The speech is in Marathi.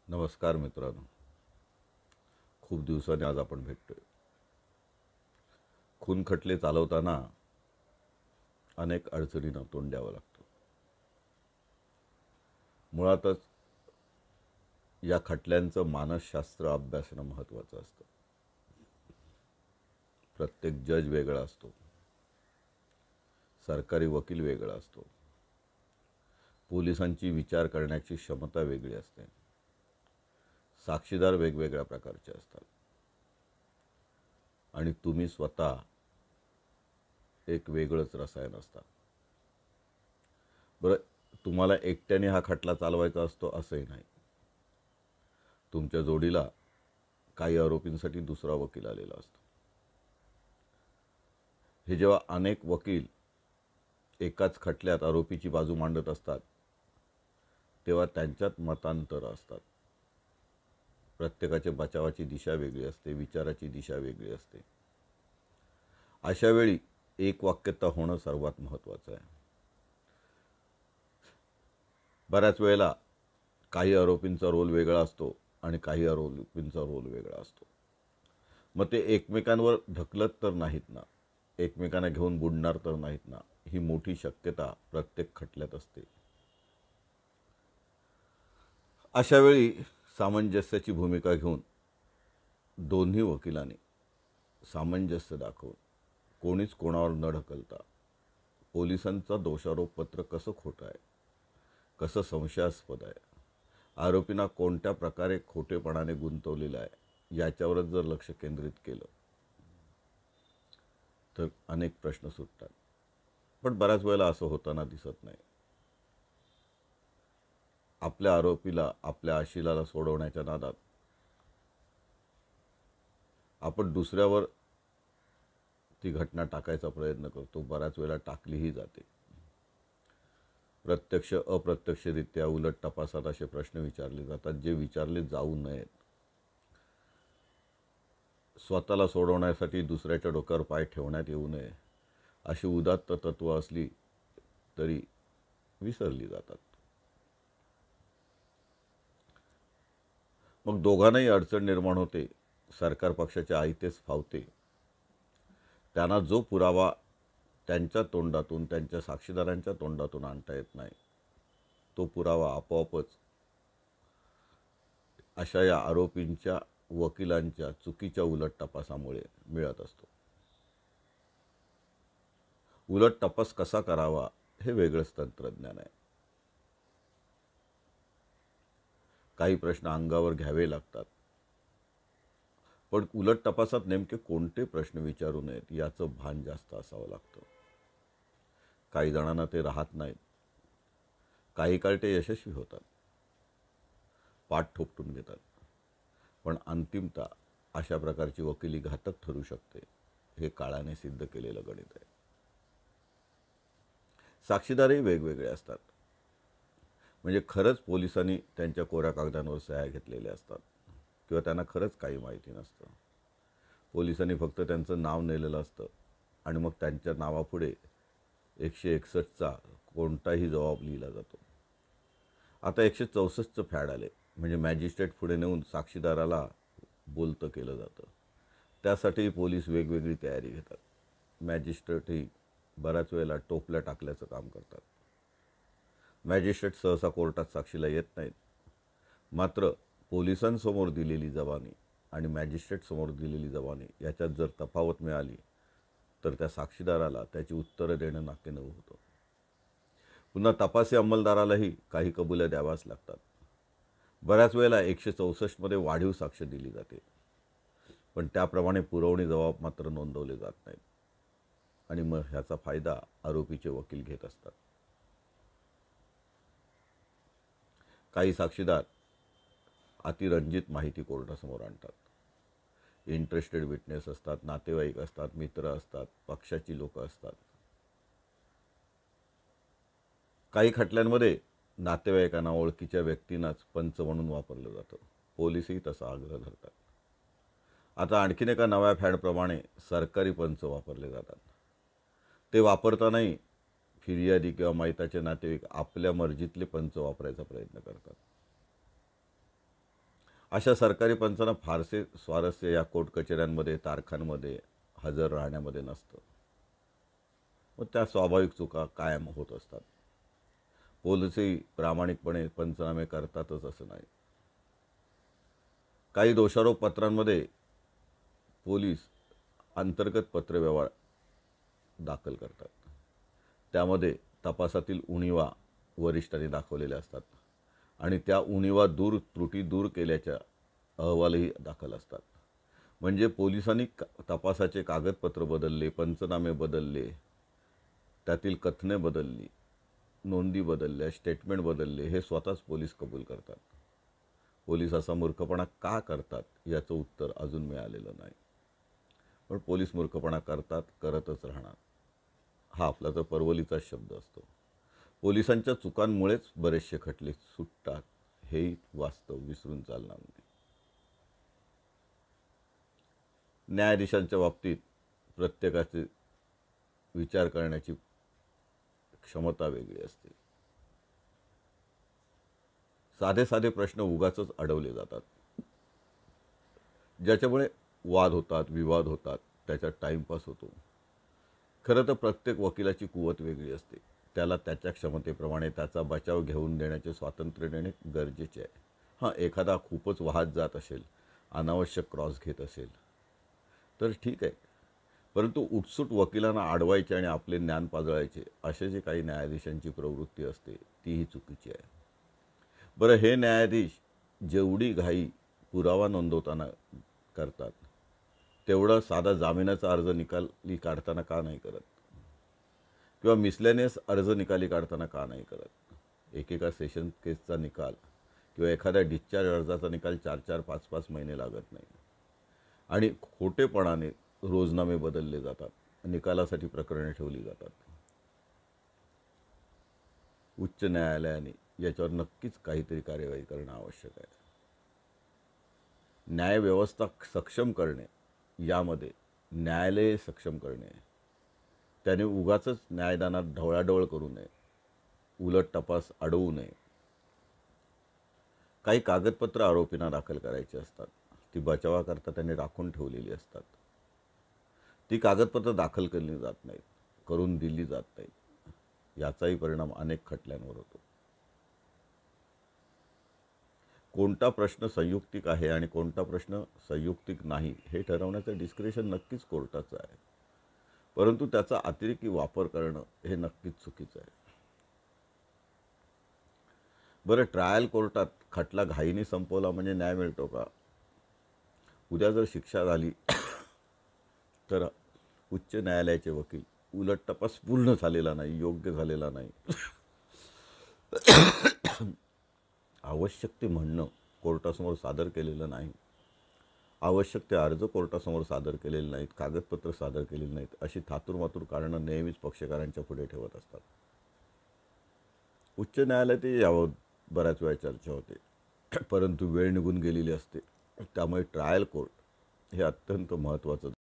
नमस्कार मित्रांनो, खूप दिवसांनी आज आपण भेटतोय. खून खटले चालवताना अनेक अडचणींना तोंड द्यावं लागतं. मुळातच या खटल्यांचं मानसशास्त्र अभ्यासणं महत्त्वाचं असतं. प्रत्येक जज वेगळा असतो, सरकारी वकील वेगळा असतो, पोलिसांची विचार करण्याची क्षमता वेगळी असते, साक्षीदार वेगवेगळ्या प्रकारचे असतात आणि तुम्ही स्वतः एक वेगळंच रसायन असता. बरं, तुम्हाला एकट्याने हा खटला चालवायचा असतो असंही नाही. तुमच्या जोडीला काही आरोपींसाठी दुसरा वकील आलेला असतो. हे जेव्हा अनेक वकील एकाच खटल्यात आरोपीची बाजू मांडत असतात तेव्हा त्यांच्यात मतांतर असतात. प्रत्येकाच्या बचावाची दिशा वेगळी असते, विचाराची दिशा वेगळी असते. अशा वेळी एकवाक्यता होणं सर्वात महत्त्वाचं आहे. बऱ्याच वेळेला काही आरोपींचा रोल वेगळा असतो आणि काही आरोपींचा रोल वेगळा असतो. मग ते एकमेकांवर ढकलत तर नाहीत ना, एकमेकांना घेऊन बुडणार तर नाहीत ना, ही मोठी शक्यता प्रत्येक खटल्यात असते. अशा वेळी सामंजस्याची भूमिका घेऊन दोन्ही वकिलांनी सामंजस्य दाखवून कोणीच कोणावर न ढकलता पोलिसांचा दोषारोपपत्र कसं खोटं आहे, कसं संशयास्पद आहे, आरोपींना कोणत्या प्रकारे खोटेपणाने गुंतवलेलं आहे याच्यावरच जर लक्ष केंद्रित केलं तर अनेक प्रश्न सुटतात. पण बऱ्याच वेळेला असं होताना दिसत नाही. आपल्या आरोपीला, आपल्या आशिलाला सोडवण्याच्या नादात आपण दुसऱ्यावर ती घटना टाकायचा प्रयत्न करतो. बऱ्याच वेळेला टाकलीही जाते. प्रत्यक्ष अप्रत्यक्षरित्या उलट तपासात असे प्रश्न विचारले जातात जे विचारले जाऊ नयेत. स्वतःला सोडवण्यासाठी दुसऱ्याच्या डोक्यावर पाय ठेवण्यात येऊ नये अशी उदात्त तत्व असली तरी विसरली जातात. मग दोघांनाही अडचण निर्माण होते. सरकार पक्षाच्या आयतेच फावते. त्यांना जो पुरावा त्यांच्या तोंडातून, त्यांच्या साक्षीदारांच्या तोंडातून आणता येत नाही, तो पुरावा आपोआपच अशा या आरोपींच्या वकिलांच्या चुकीच्या उलट तपासामुळे मिळत असतो. उलट तपास कसा करावा हे वेगळंच तंत्रज्ञान आहे. काही प्रश्न अंगावर घ्यावे लागतात. पण उलट तपासात नेमके कोणते प्रश्न विचारू नयेत याचं भान जास्त असावं लागतं. काही जणांना ते राहत नाहीत. काही काळ ते यशस्वी होतात, पाठ ठोकटून घेतात. पण अंतिमतः अशा प्रकारची वकिली घातक ठरू शकते हे काळाने सिद्ध केलेलं गणित आहे. साक्षीदारही वेगवेगळे असतात. म्हणजे खरंच पोलिसांनी त्यांच्या कोऱ्या कागदांवर सह्या घेतलेल्या असतात किंवा त्यांना खरंच काही माहिती नसतं. पोलिसांनी फक्त त्यांचं नाव नेलेलं असतं आणि मग त्यांच्या नावापुढे 161चा कोणताही जबाब लिहिला जातो. आता 164चं फॅड आले, म्हणजे मॅजिस्ट्रेट पुढे नेऊन साक्षीदाराला बोलतं केलं जातं. त्यासाठी पोलीस वेगवेगळी तयारी घेतात. मॅजिस्ट्रेटही बऱ्याच वेळेला टोपल्या टाकल्याचं काम करतात. मॅजिस्ट्रेट सहसा कोर्टात साक्षीला येत नाहीत. मात्र पोलिसांसमोर दिलेली जबानी आणि मॅजिस्ट्रेटसमोर दिलेली जबानी याच्यात जर तफावत मिळाली तर त्या साक्षीदाराला त्याची उत्तरं देणं नाकेनऊ होतं. पुन्हा तपासी अंमलदारालाही काही कबुल्या द्याव्याच लागतात. बऱ्याच वेळेला 164मध्ये वाढीव साक्ष दिली जाते, पण त्याप्रमाणे पुरवणी जबाब मात्र नोंदवले जात नाहीत आणि मग ह्याचा फायदा आरोपीचे वकील घेत असतात. काही साक्षीदार अतिरंजित माहिती कोर्टासमोर आणतात. इंटरेस्टेड विटनेस असतात, नातेवाईक असतात, मित्र असतात, पक्षाची लोक असतात. काही खटल्यांमध्ये नातेवाईकांना, ओळखीच्या व्यक्तींनाच पंच म्हणून वापरलं जातं. पोलिसही तसा आग्रह धरतात. आता आणखीन एका नव्या फॅडप्रमाणे सरकारी पंच वापरले जातात. ते वापरतानाही फिर्यादी किंवा मैताचे नातेवाईक आपल्या मर्जीतले पंच वापरायचा प्रयत्न करतात. अशा सरकारी पंचांना फारसे स्वारस्य या कोर्ट कचेऱ्यांमध्ये तारखांमध्ये हजर राहण्यामध्ये नसतं. मग त्या स्वाभाविक चुका कायम होत असतात. पोलिसही प्रामाणिकपणे पंचनामे करतातच असं नाही. काही दोषारोप पत्रांमध्ये पोलीस अंतर्गत पत्रव्यवहार दाखल करतात. त्यामध्ये तपासातील उणीवा वरिष्ठांनी दाखवलेल्या असतात आणि त्या उणीवा त्रुटी दूर केल्याच्या अहवालही दाखल असतात. म्हणजे पोलिसांनी तपासाचे कागदपत्र बदलले, पंचनामे बदलले, त्यातील कथने बदलली, नोंदी बदलल्या, स्टेटमेंट बदलले, हे स्वतःच पोलीस कबूल करतात. पोलीस असा मूर्खपणा का करतात याचं उत्तर अजून मिळालेलं नाही. पण पोलीस मूर्खपणा करतात, करतच राहणार. हा आपला तर परवलीचा शब्द असतो. पोलिसांच्या चुकांमुळेच बरेचसे खटले सुटतात, हेही वास्तव विसरून चालणार नाही. न्यायाधीशांच्या बाबतीत प्रत्येकाचे विचार करण्याची क्षमता वेगळी असते. साधे साधे प्रश्न उगाचच अडवले जातात, ज्याच्यामुळे वाद होतात, विवाद होतात, त्याच्यात टाईमपास होतो. खरं तर प्रत्येक वकिलाची कुवत वेगळी असते. त्याला त्याच्या क्षमतेप्रमाणे त्याचा बचाव घेऊन देण्याचे स्वातंत्र्य देणे गरजेचे आहे. हां, एखादा खूपच वाहत जात असेल, अनावश्यक क्रॉस घेत असेल तर ठीक आहे. परंतु उठसूट वकिलांना अडवायचे आणि आपले ज्ञान पाजळायचे असे जे काही न्यायाधीशांची प्रवृत्ती असते तीही चुकीची आहे. बरं, हे न्यायाधीश जेवढी घाई पुरावा नोंदवताना करतात तेवढा साधा जामिनाचा अर्ज निकाली काढताना का नाही करत, किंवा मिसलेनियस अर्ज निकाली काढताना का नाही करत. एकेका सेशन केसचा निकाल किंवा एखाद्या डिस्चार्ज अर्जाचा निकाल 4-4, 5-5 महिने लागत नाही आणि खोटेपणाने रोजनामे बदलले जातात, निकालासाठी प्रकरणे ठेवली जातात. उच्च न्यायालयाने याच्यावर नक्कीच काहीतरी कार्यवाही करणं आवश्यक आहे. न्यायव्यवस्था सक्षम करणे, यामध्ये न्यायालय सक्षम करणे, त्याने उगाचच न्यायदानात ढवळाढवळ करू नये, उलट तपास अडवू नये. काही कागदपत्र आरोपींना दाखल करायची असतात, ती बचावाकरता त्यांनी राखून ठेवलेली असतात. ती कागदपत्र दाखल केली जात नाहीत, करून दिली जात नाहीत. याचाही परिणाम अनेक खटल्यांवर होतो. कोणता प्रश्न संयुक्तिक आहे आणि कोणता प्रश्न संयुक्तिक नाही हे ठरवण्याचं डिस्क्रिशन नक्कीच कोर्टाचं आहे, परंतु त्याचा अतिरेकी वापर करणं हे नक्कीच चुकीचं आहे. बरं, ट्रायल कोर्टात खटला घाईने संपवला म्हणजे न्याय मिळतो का? उद्या जर शिक्षा झाली तर उच्च न्यायालयाचे वकील उलट तपास पूर्ण झालेला नाही, योग्य झालेला नाही, आवश्यक ते म्हणणं कोर्टासमोर सादर केलेलं नाही, आवश्यक ते अर्ज कोर्टासमोर सादर केलेले नाहीत, कागदपत्र सादर केलेली नाहीत, अशी थातूरमातूर कारणं नेहमीच पक्षकारांच्या पुढे ठेवत असतात. उच्च न्यायालयातही यावर बऱ्याच वेळा चर्चा होते, परंतु वेळ निघून गेलेली असते. त्यामुळे ट्रायल कोर्ट हे अत्यंत महत्त्वाचं